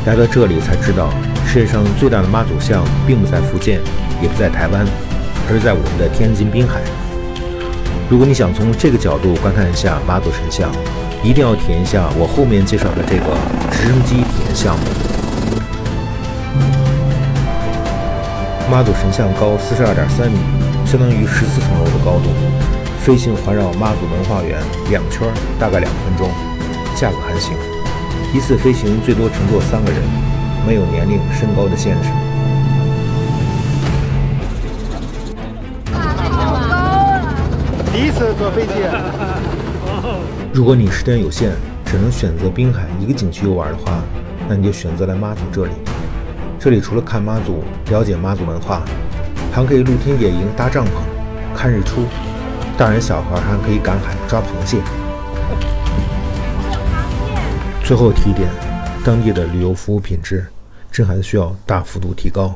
来到这里才知道，世界上最大的妈祖像并不在福建，也不在台湾，而在我们的天津滨海。如果你想从这个角度观看一下妈祖神像，一定要体验一下我后面介绍的这个直升机体验项目。妈祖神像高42.3米，相当于14层楼的高度，飞行环绕妈祖文化园2圈，大概2分钟，价格还行。一次飞行最多乘坐3个人，没有年龄、身高的限制。第一次坐飞机。如果你时间有限，只能选择滨海一个景区游玩的话，那你就选择来妈祖这里。这里除了看妈祖、了解妈祖文化，还可以露天野营、搭帐篷、看日出。大人小孩还可以赶海、抓螃蟹。最后提一点，当地的旅游服务品质真还需要大幅度提高。